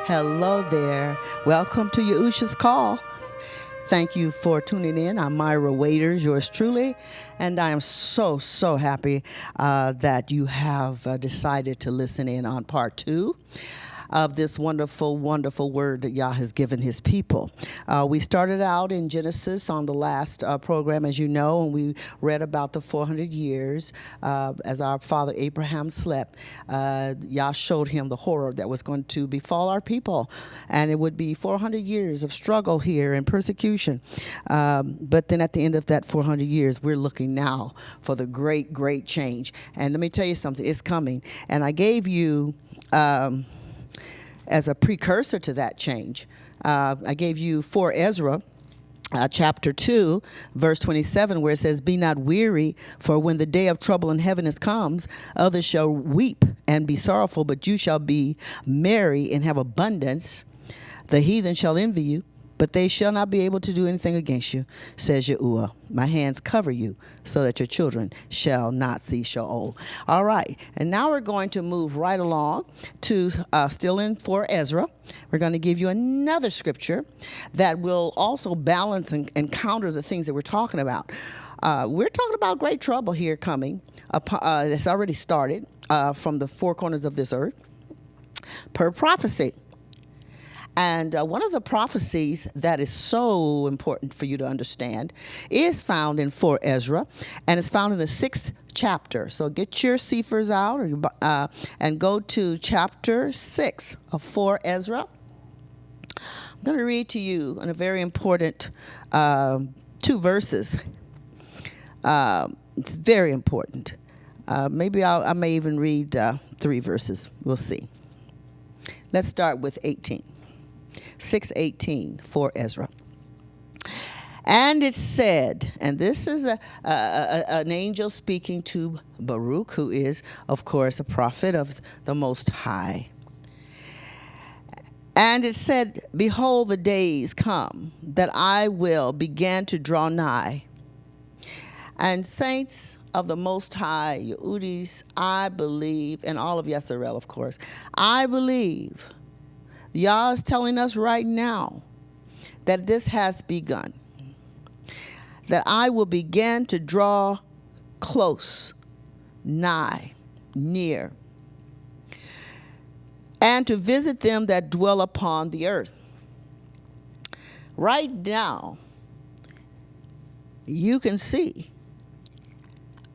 Hello there. Welcome to Yahusha's Call. Thank you for tuning in. I'm Myra Waiters, yours truly, and I am so happy that you have decided to listen in on part 2 of this wonderful word that Yah has given his people. We started out in Genesis on the last program, as you know, and we read about the 400 years as our father Abraham slept. Yah showed him the horror that was going to befall our people, and it would be 400 years of struggle here and persecution. But then at the end of that 400 years, we're looking now for the great change. And let me tell you something, it's coming. And I gave you as a precursor to that change, I gave you for Ezra, chapter 2, verse 27, where it says, "Be not weary, for when the day of trouble and heaviness comes, others shall weep and be sorrowful, but you shall be merry and have abundance. The heathen shall envy you, but they shall not be able to do anything against you, says Yahuwah. My hands cover you, so that your children shall not see Sheol." All right, and now we're going to move right along to still in for Ezra. We're going to give you another scripture that will also balance and counter the things that we're talking about. We're talking about great trouble here coming. It's already started from the four corners of this earth, per prophecy. And one of the prophecies that is so important for you to understand is found in 4 Ezra, and it's found in the 6th chapter. So get your sephers out and go to chapter 6 of 4 Ezra. I'm going to read to you in a very important 2 verses. It's very important. Maybe I may even read 3 verses. We'll see. Let's start with 18. 6:18 for Ezra. And it said, and this is an angel speaking to Baruch, who is, of course, a prophet of the Most High. And it said, "Behold, the days come that I will begin to draw nigh." And saints of the Most High, Yehudis, I believe, and all of Yisrael, of course, I believe Yah is telling us right now that this has begun, that I will begin to draw close, nigh, near, and to visit them that dwell upon the earth. Right now, you can see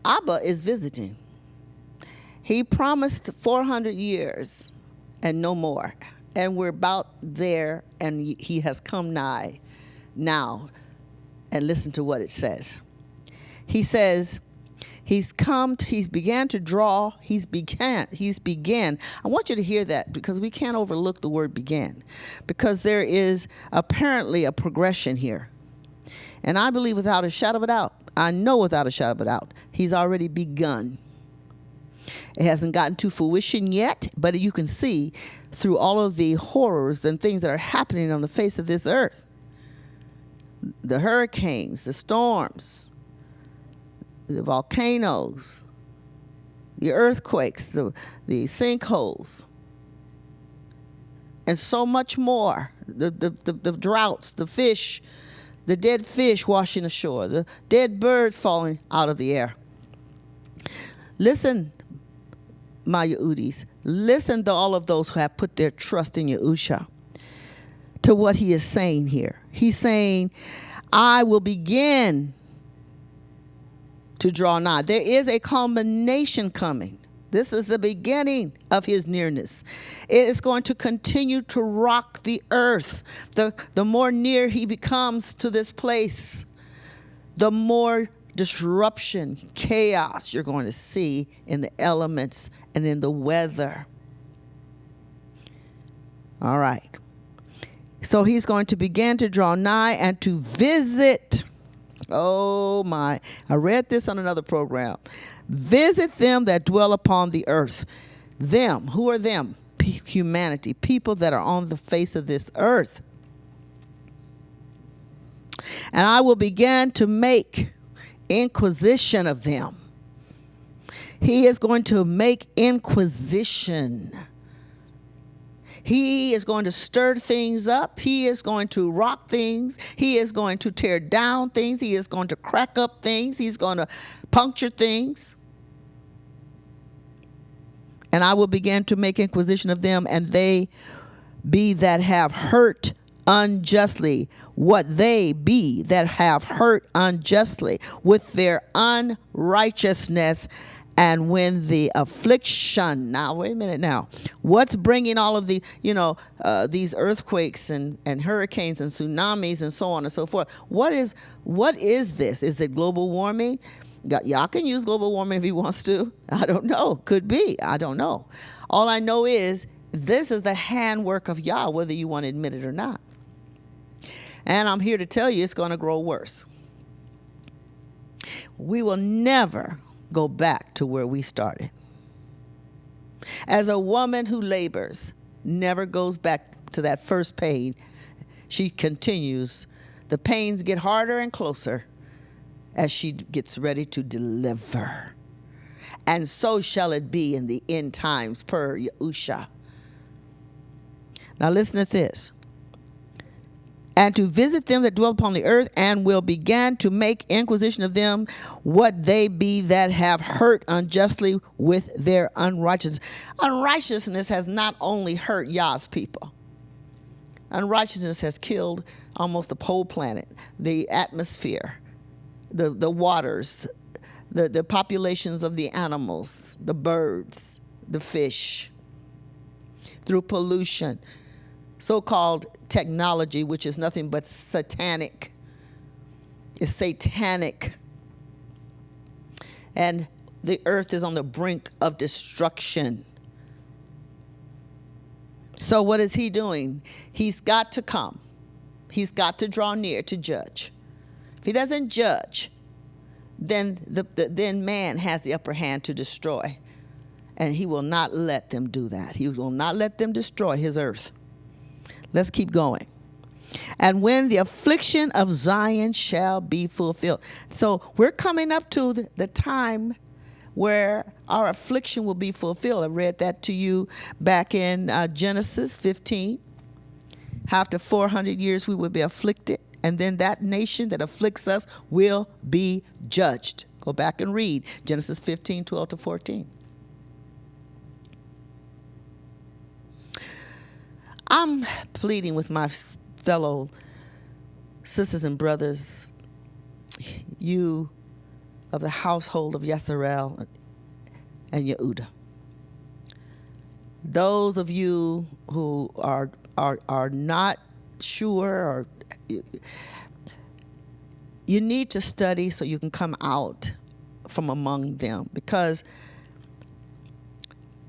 Abba is visiting. He promised 400 years and no more. And we're about there, and he has come nigh now. And listen to what it says. He says, he's began to draw, he's began. I want you to hear that, because we can't overlook the word began, because there is apparently a progression here. And I believe without a shadow of a doubt, I know without a shadow of a doubt, he's already begun. It hasn't gotten to fruition yet, but you can see through all of the horrors and things that are happening on the face of this earth. The hurricanes, the storms, the volcanoes, the earthquakes, the sinkholes, and so much more. The droughts, the fish, the dead fish washing ashore, the dead birds falling out of the air. Listen, my Yehudis, listen to all of those who have put their trust in Yahusha, to what he is saying here. He's saying, I will begin to draw nigh. There is a culmination coming. This is the beginning of his nearness. It is going to continue to rock the earth. The more near he becomes to this place, the more disruption, chaos you're going to see in the elements and in the weather. All right. So he's going to begin to draw nigh and to visit. Oh my. I read this on another program. Visit them that dwell upon the earth. Them. Who are them? Humanity. People that are on the face of this earth. And I will begin to make inquisition of them. He is going to make inquisition. He is going to stir things up. He is going to rock things. He is going to tear down things. He is going to crack up things. He's going to puncture things. And I will begin to make inquisition of them, and they be that have hurt unjustly, what they be that have hurt unjustly with their unrighteousness. And when the affliction, now wait a minute now, what's bringing all of the, these earthquakes and hurricanes and tsunamis and so on and so forth? What is this? Is it global warming? Y'all can use global warming if he wants to. I don't know. Could be. I don't know. All I know is this is the handwork of Yah, whether you want to admit it or not. And I'm here to tell you it's going to grow worse. We will never go back to where we started. As a woman who labors never goes back to that first pain, she continues. The pains get harder and closer as she gets ready to deliver. And so shall it be in the end times, per Yahusha. Now listen to this. And to visit them that dwell upon the earth, and will begin to make inquisition of them, what they be that have hurt unjustly with their unrighteousness. Unrighteousness has not only hurt Yah's people. Unrighteousness has killed almost the whole planet, the atmosphere, the waters, the populations of the animals, the birds, the fish, through pollution, so-called technology, which is nothing but satanic. It's satanic. And the earth is on the brink of destruction. So what is he doing? He's got to come. He's got to draw near to judge. If he doesn't judge, then then man has the upper hand to destroy. And he will not let them do that. He will not let them destroy his earth. Let's keep going. And when the affliction of Zion shall be fulfilled. So we're coming up to the time where our affliction will be fulfilled. I read that to you back in Genesis 15. After 400 years we will be afflicted. And then that nation that afflicts us will be judged. Go back and read Genesis 15, 12 to 14. I'm pleading with my fellow sisters and brothers, you of the household of Yisrael and Yehuda. Those of you who are not sure, or you need to study so you can come out from among them, because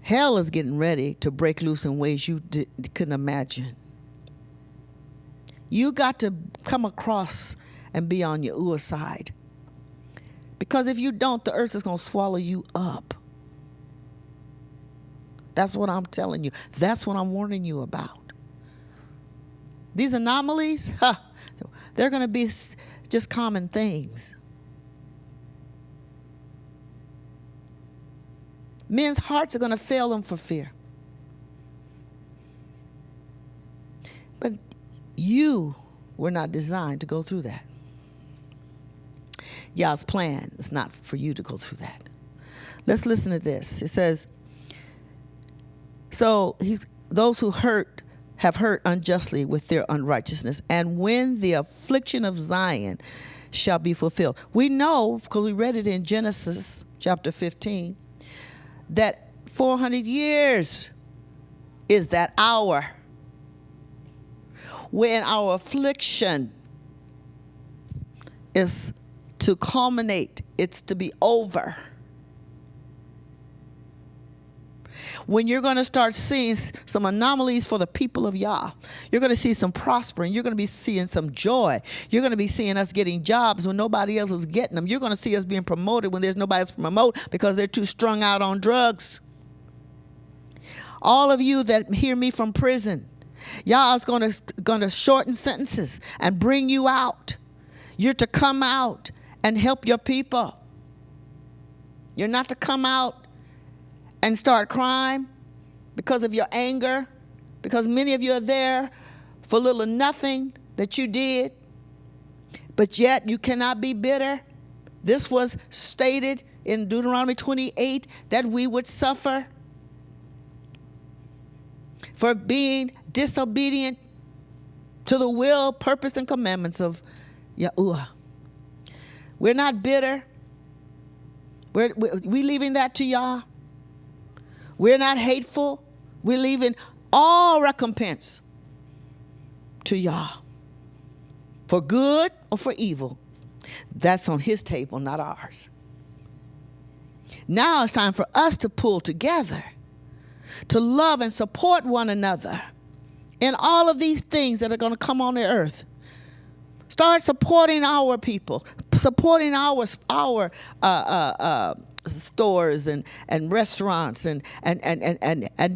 hell is getting ready to break loose in ways you couldn't imagine. You got to come across and be on Yahuwah's side. Because if you don't, the earth is going to swallow you up. That's what I'm telling you. That's what I'm warning you about. These anomalies, they're going to be just common things. Men's hearts are going to fail them for fear. But you were not designed to go through that. Yah's plan is not for you to go through that. Let's listen to this. It says, so those who have hurt unjustly with their unrighteousness, and when the affliction of Zion shall be fulfilled. We know, because we read it in Genesis chapter 15, that 400 years is that hour when our affliction is to culminate. It's to be over. When you're going to start seeing some anomalies for the people of Yah. You're going to see some prospering. You're going to be seeing some joy. You're going to be seeing us getting jobs when nobody else is getting them. You're going to see us being promoted when there's nobody else to promote because they're too strung out on drugs. All of you that hear me from prison, Yah is going to shorten sentences and bring you out. You're to come out and help your people. You're not to come out and start crime because of your anger because many of you are there for little or nothing that you did, but yet you cannot be bitter. This was stated in Deuteronomy 28 that we would suffer for being disobedient to the will, purpose, and commandments of Yahuwah. We're not bitter. We're leaving that to Yah. We're not hateful. We're leaving all recompense to Yah. For good or for evil. That's on his table, not ours. Now it's time for us to pull together, to love and support one another in all of these things that are going to come on the earth. Start supporting our people, supporting our stores and restaurants and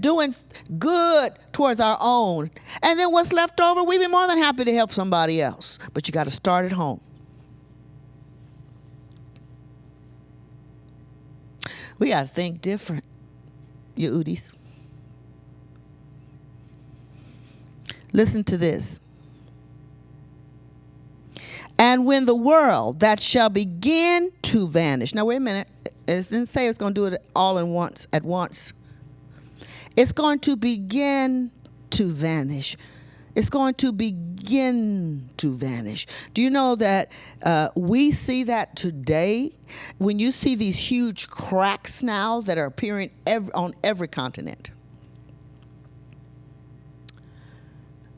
doing good towards our own. And then what's left over, we'd be more than happy to help somebody else. But you got to start at home. We got to think different, Yehudis. Listen to this. And when the world that shall begin to vanish. Now, wait a minute. It didn't say it's going to do it all at once. It's going to begin to vanish. It's going to begin to vanish. Do you know that we see that today? When you see these huge cracks now that are appearing on every continent.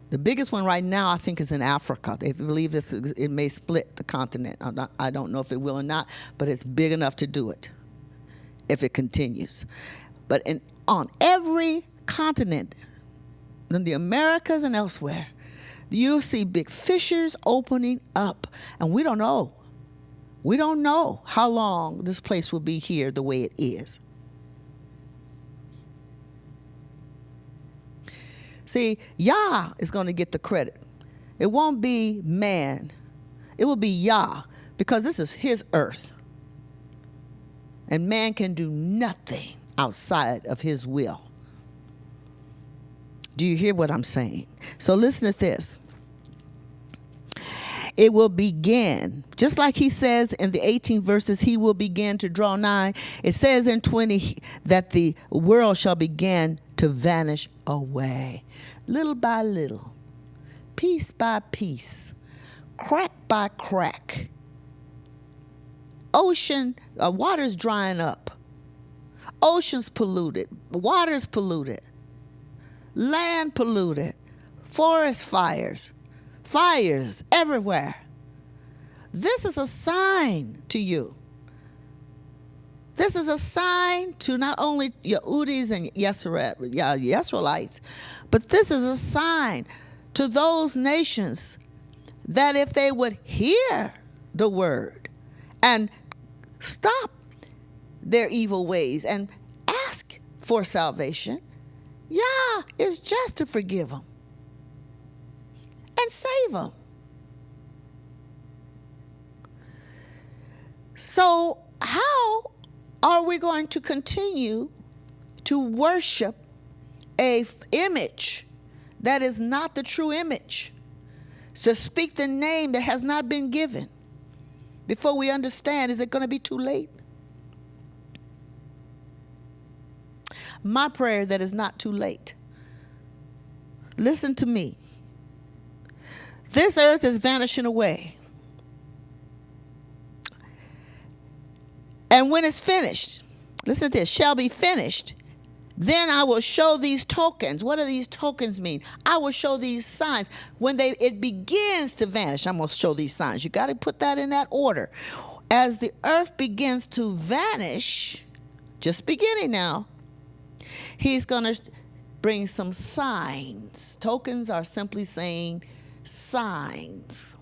The biggest one right now, I think, is in Africa. They believe it may split the continent. I don't know if it will or not, but it's big enough to do it if it continues. But on every continent, in the Americas and elsewhere, you see big fissures opening up. And we don't know. We don't know how long this place will be here the way it is. See, Yah is going to get the credit. It won't be man. It will be Yah, because this is his earth. And man can do nothing outside of his will. Do you hear what I'm saying? So listen to this. It will begin, just like he says in the 18 verses, he will begin to draw nigh. It says in 20 that the world shall begin to vanish away, little by little, piece by piece, crack by crack. Ocean, water's drying up. Ocean's polluted. Water's polluted. Land polluted. Forest fires. Fires everywhere. This is a sign to you. This is a sign to not only Yehudis and Yisraelites, but this is a sign to those nations that if they would hear the word and stop their evil ways and ask for salvation, Yah is just to forgive them and save them. So how are we going to continue to worship a image that is not the true image? To speak the name that has not been given before we understand, is it going to be too late? My prayer that is not too late. Listen to me. This earth is vanishing away. And when it's finished, listen to this, shall be finished, then I will show these tokens. What do these tokens mean? I will show these signs. When it begins to vanish, I'm going to show these signs. You got to put that in that order. As the earth begins to vanish, just beginning now, he's going to bring some signs. Tokens are simply saying signs.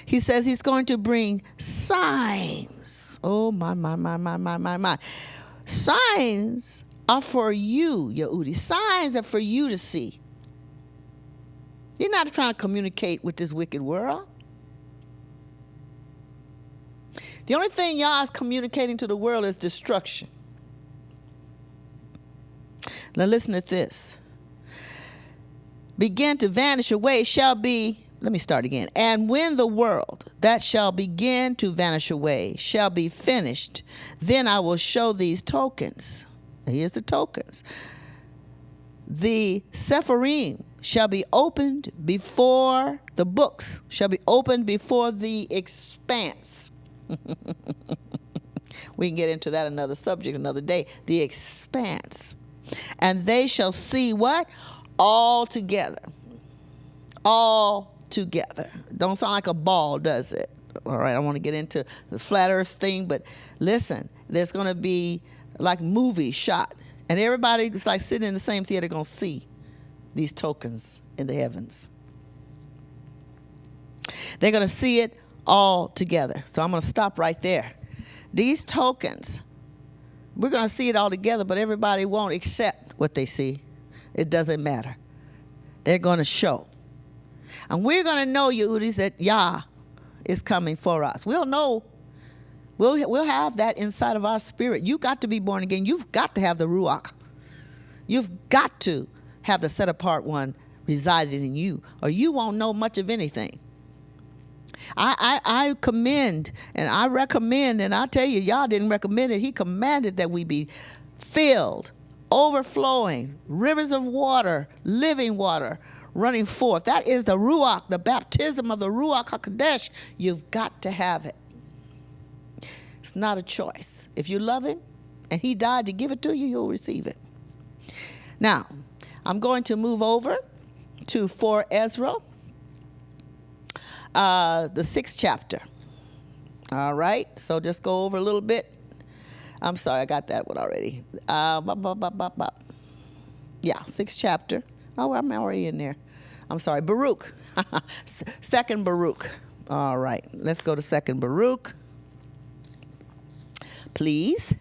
He says he's going to bring signs. Oh, my. Signs are for you, Yehudi. Signs are for you to see. You're not trying to communicate with this wicked world. The only thing Yah is communicating to the world is destruction. Now listen to this. begin to vanish away shall be, let me start again. And when the world that shall begin to vanish away shall be finished, then I will show these tokens. Here's the tokens. The Sephirim shall be opened before the books, shall be opened before the expanse. We can get into that another subject another day. The expanse. And they shall see what? All together. All together. Don't sound like a ball, does it? All right, I want to get into the flat earth thing, but listen, there's going to be like movies shot, and everybody is like sitting in the same theater going to see these tokens in the heavens. They're going to see it all together. So I'm going to stop right there. These tokens, we're going to see it all together, but everybody won't accept what they see. It doesn't matter. They're going to show. And we're going to know, Yehudis, that Yah is coming for us. We'll know. We'll have that inside of our spirit. You got to be born again. You've got to have the Ruach. You've got to have the set-apart one residing in you, or you won't know much of anything. I commend and I recommend, and I tell you, Yah didn't recommend it. He commanded that we be filled, overflowing, rivers of water, living water, running forth. That is the Ruach, the baptism of the Ruach HaKodesh. You've got to have it. It's not a choice. If you love him and he died to give it to you, you'll receive it. Now, I'm going to move over to 4 Ezra, the 6th chapter. All right, so just go over a little bit. I'm sorry, I got that one already. Yeah, 6th chapter. Oh, I'm already in there. I'm sorry, Baruch. 2nd Baruch. All right, let's go to 2nd Baruch, please.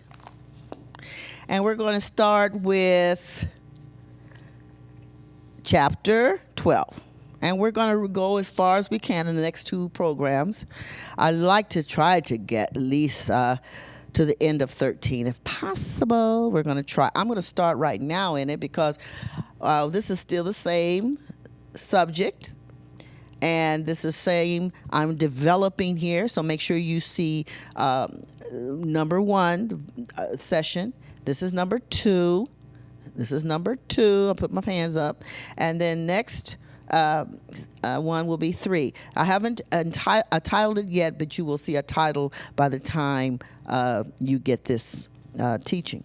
And we're going to start with chapter 12. And we're going to go as far as we can in the next 2 programs. I'd like to try to get at least to the end of 13 if possible. We're going to try. I'm going to start right now in it because this is still the same subject. And this is same I'm developing here. So make sure you see number 1 session. This is number 2. This is number 2. I'll put my hands up. And then next one will be 3. I haven't titled it yet, but you will see a title by the time you get this teaching.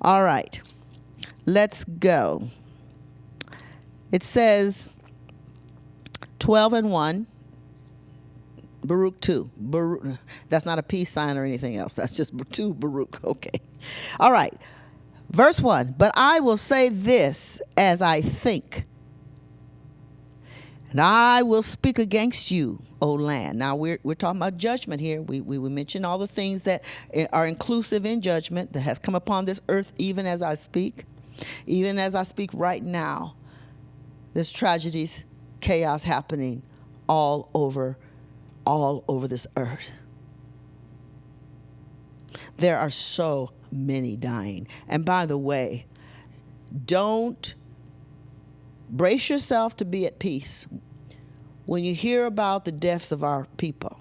All right. Let's go. It says 12:1. Baruch 2. Baruch. That's not a peace sign or anything else. That's just 2 Baruch. Okay. All right. Verse 1. But I will say this as I think, and I will speak against you, O land. Now we're talking about judgment here. We mention all the things that are inclusive in judgment that has come upon this earth, even as I speak. Even as I speak right now, there's tragedies, chaos happening all over this earth. There are so many dying. And by the way, don't brace yourself to be at peace when you hear about the deaths of our people.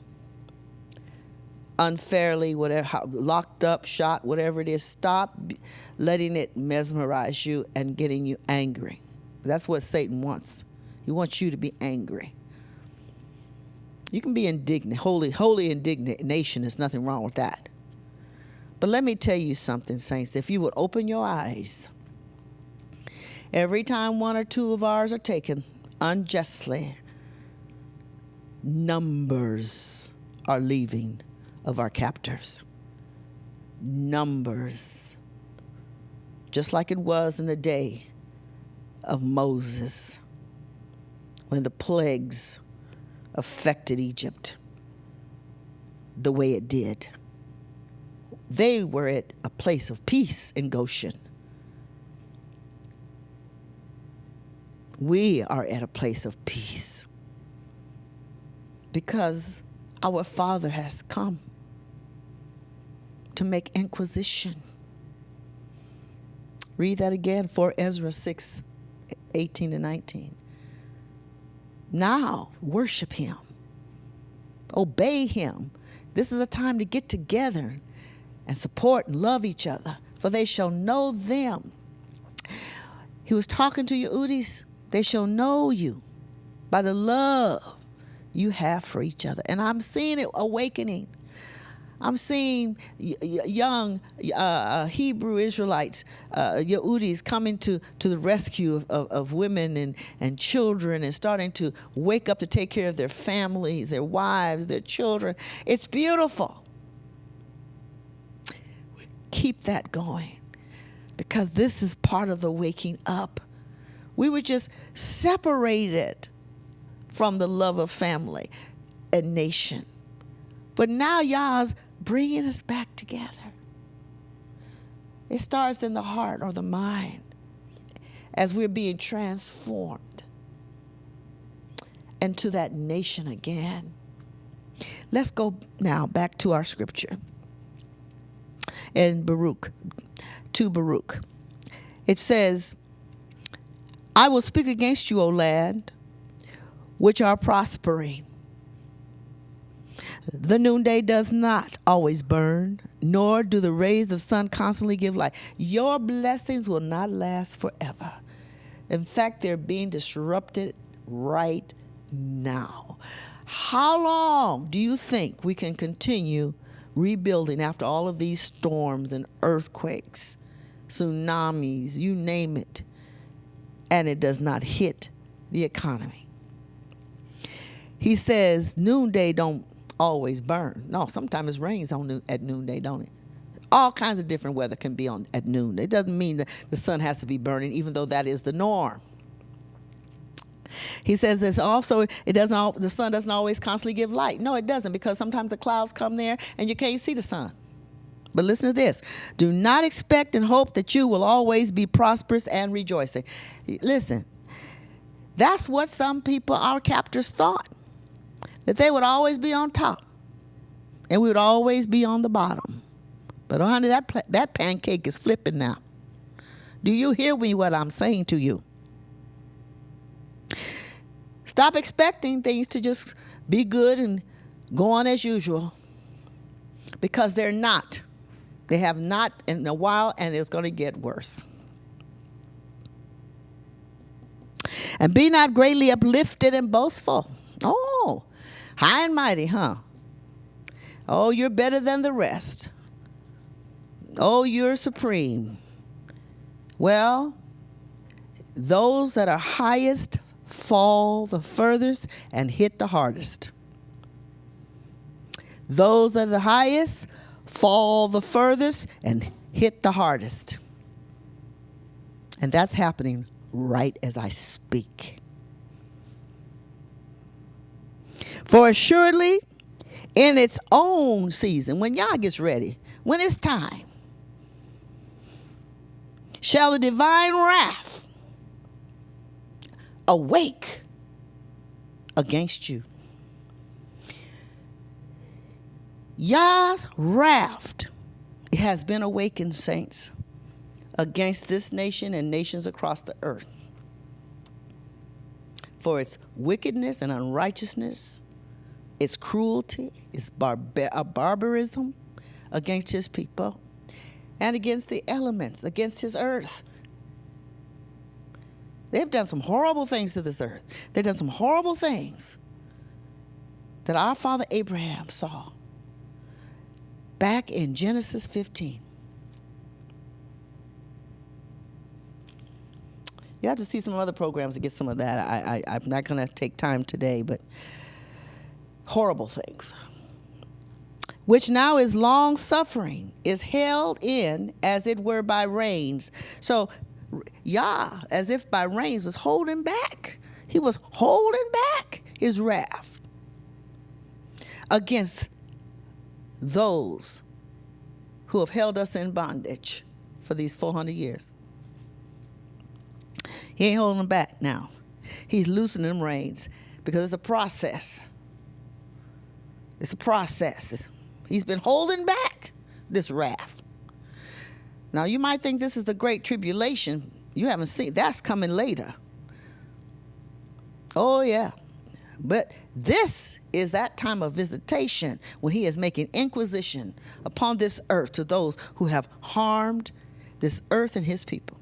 Unfairly, whatever, locked up, shot, whatever it is, stop letting it mesmerize you and getting you angry. That's what Satan wants. He wants you to be angry. You can be indignant, holy indignation. There's nothing wrong with that. But let me tell you something, saints. If you would open your eyes, every time 1 or 2 of ours are taken unjustly, numbers are leaving of our captors. Numbers. Just like it was in the day of Moses, when the plagues affected Egypt the way it did. They were at a place of peace in Goshen. We are at a place of peace because our Father has come to make inquisition. Read that again, 4 Ezra 6:18-19. Now, worship him. Obey him. This is a time to get together and support and love each other, for they shall know them. He was talking to Yehudis. They shall know you by the love you have for each other. And I'm seeing it awakening. I'm seeing young Hebrew Israelites, Yehudis, coming to the rescue of women and children, and starting to wake up to take care of their families, their wives, their children. It's beautiful. Keep that going, because this is part of the waking up. We were just separated from the love of family and nation. But now Yah's bringing us back together. It starts in the heart or the mind as we're being transformed into that nation again. Let's go now back to our scripture in Baruch, to Baruch. It says, I will speak against you, O land, which are prospering. The noonday does not always burn, nor do the rays of the sun constantly give light. Your blessings will not last forever. In fact, they're being disrupted right now. How long do you think we can continue rebuilding after all of these storms and earthquakes, tsunamis, you name it, and it does not hit the economy? He says noonday don't always burn. No, sometimes it rains at noonday, don't it? All kinds of different weather can be at noon. It doesn't mean that the sun has to be burning, even though that is the norm. He says this also, the sun doesn't always constantly give light. No, it doesn't, because sometimes the clouds come there and you can't see the sun. But listen to this. Do not expect and hope that you will always be prosperous and rejoicing. Listen, that's what some people, our captors, thought. That they would always be on top and we would always be on the bottom. But oh, honey, that pancake is flipping now. Do you hear me what I'm saying to you? Stop expecting things to just be good and go on as usual, because they're not. They have not in a while, and it's going to get worse. And be not greatly uplifted and boastful. Oh, high and mighty, huh? Oh, you're better than the rest. Oh, you're supreme. Well, those that are highest fall the furthest and hit the hardest. Those that are the highest fall the furthest and hit the hardest. And that's happening right as I speak. For assuredly, in its own season, when Yah gets ready, when it's time, shall the divine wrath awake against you. Yah's wrath has been awakened, saints, against this nation and nations across the earth for its wickedness and unrighteousness, its cruelty, its barbarism against his people, and against the elements, against his earth. They've done some horrible things to this earth. They've done some horrible things that our father Abraham saw back in Genesis 15. You have to see some other programs to get some of that. I'm not going to take time today, but horrible things. Which now is long suffering, is held in as it were by reins. So Yah, as if by reins, was holding back. He was holding back his wrath against those who have held us in bondage for these 400 years. He ain't holding them back now. He's loosening them reins because it's a process. It's a process. He's been holding back this wrath. Now, you might think this is the great tribulation. You haven't seen. That's coming later. Oh, yeah. But this is that time of visitation when he is making inquisition upon this earth to those who have harmed this earth and his people.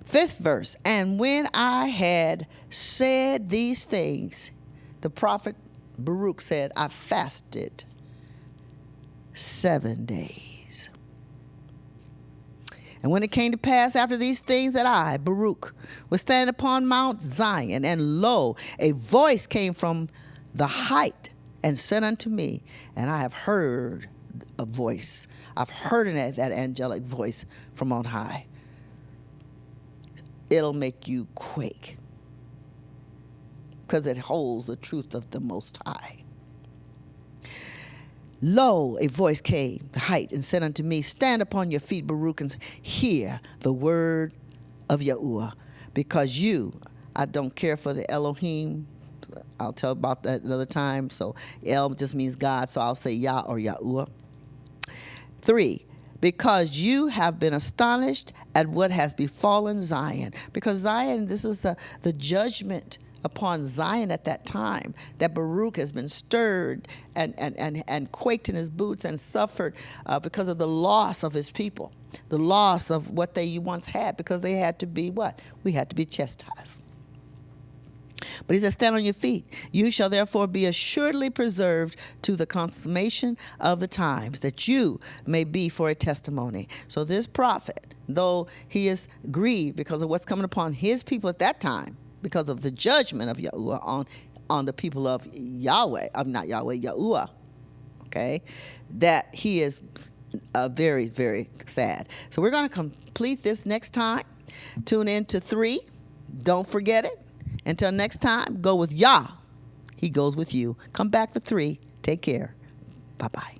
5th verse, and when I had said these things, the prophet Baruch said, I fasted 7 days. And when it came to pass after these things that I, Baruch, was standing upon Mount Zion, and lo, a voice came from the height and said unto me, and I have heard a voice. I've heard that angelic voice from on high. It'll make you quake because it holds the truth of the Most High. Lo, a voice came, the height, and said unto me, stand upon your feet, Baruch, and hear the word of Yahuwah, because I don't care for the Elohim. I'll tell about that another time. So El just means God, so I'll say Yah or Yahuwah. 3, because you have been astonished at what has befallen Zion. Because Zion, this is the judgment upon Zion at that time, that Baruch has been stirred and quaked in his boots and suffered because of the loss of his people, the loss of what they once had, because they had to be what? We had to be chastised. But he says, stand on your feet. You shall therefore be assuredly preserved to the consummation of the times, that you may be for a testimony. So this prophet, though he is grieved because of what's coming upon his people at that time, because of the judgment of Yahuwah on the people of Yahweh, not Yahweh, Yahuwah, okay, that he is very, very sad. So we're going to complete this next time. Tune in to 3. Don't forget it. Until next time, go with Yah. He goes with you. Come back for 3. Take care. Bye-bye.